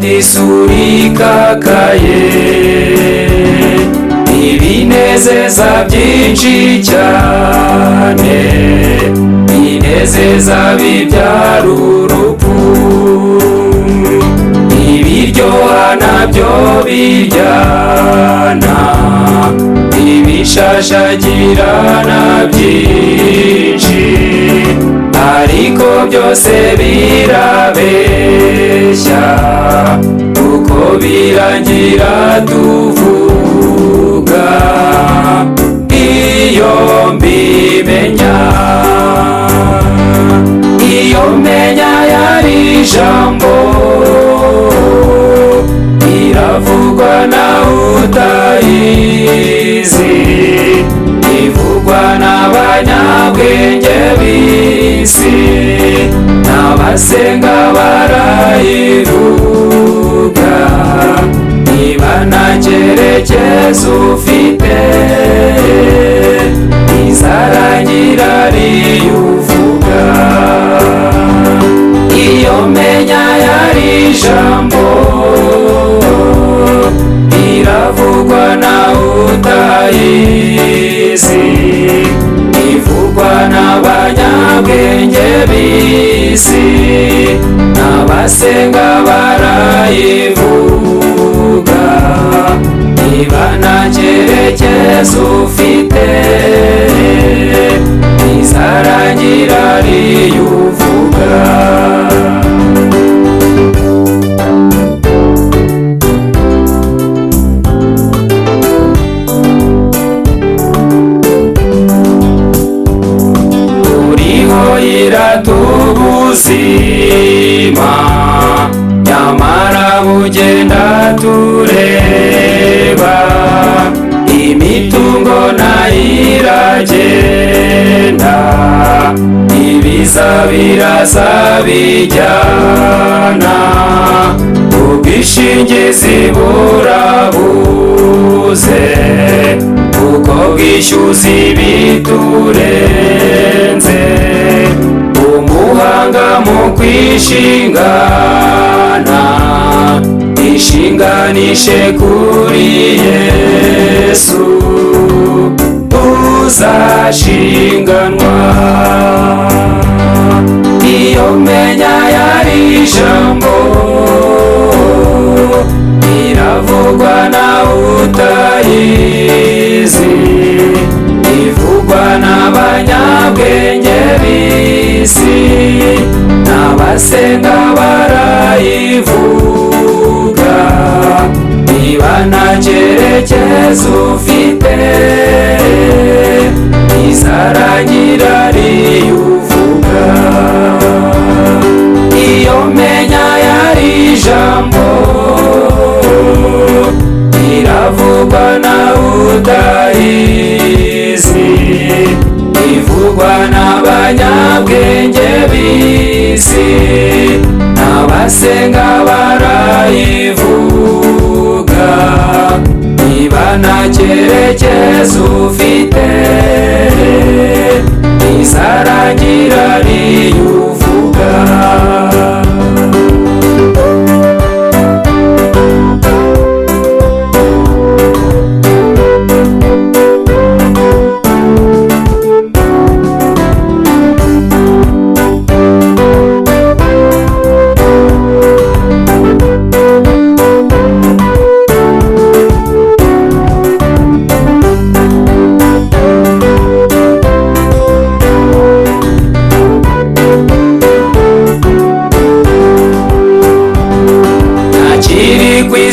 isura ikakaye, ibinezeza byinshi cyane, binezeza bibyara urupfu, ibiryoha nabyo biryana, ibishashagirana byinshi, ariko byose birabeshya, kuko birangira tuvuga iyo mbimenya. Iyo menya yari ijambo, iravugwa nawe utayizi, ivugwa n'abanyabwenge b'isi, n'abasenga barayivuga, niba nta cyerekezo ufite izarangira ariyo uvuga. Iyo menya yari ijambo, iravugwa nawe utayizi, ivugwa n'abanyabwenge b'isi, n'abasenga barayivuga, niba nta cyerekezo ufite izarangira ariyo uvuga. Iratubuzima, nyamara bugenda tureba, imitungo nayo iragenda, ibiza biraza bijyana, ubwishingizi burabuze, kuko bwishyuza ibiturenze, umuhanga mu kwishingana, ishinganishe kuri Yesu, uzashinganwa. Iyo menya yari ijambo, iravugwa nawe utayizi, ivugwa n'abanyabwenge b'isi, n'abasenga barayivuga, niba nta cyerekezo ufite izarangira ariyo uvuga. Iyo menya yari ijambo, iravugwa nawe utayizi, ivugwa n'abanyabwenge b'isi, n'abasenga barayivuga, niba nta cyerekezo ufite izarangira ariyo uvuga.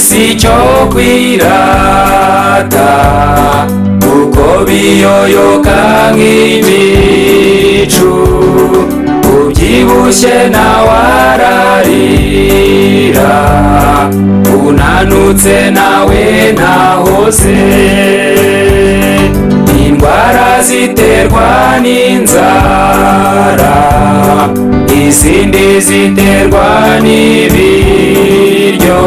Si cyo kwirata, kuko biyoyoka nk'ibicu, ubyibushye nawe ararira, unanutse nawe ntahoze, indwara ziterwa n'inzara, izindi ziterwa n'ibiryo,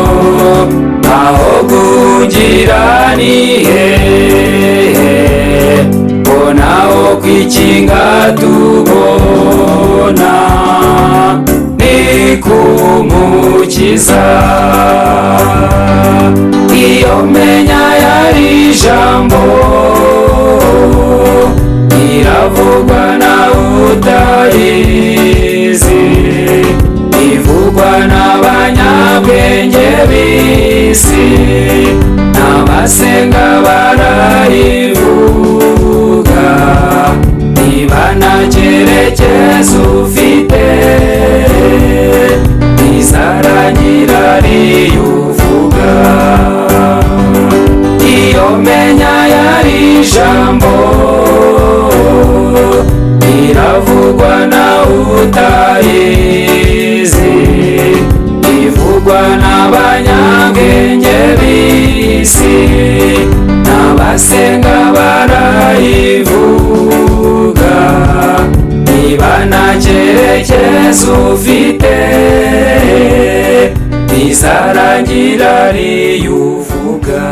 aho kugira ni hehe, bonaho kwikinga tubona ni ku umukiza. Iyo menya yari ijambo iravugwa nawe utayizi, ivugwa n'abanyabwenge b'isi, n'abasenga barayivuga. Niba nta cyerekezo ufite, izarangira ariyo uvuga. Iyo menya yari ijambo iravugwa nawe utayizi, ivugwa n'abanyabwenge b'isi, n'abasenga barayivuga. Niba nta cyerekezo ufite, izarangira ariyo uvuga.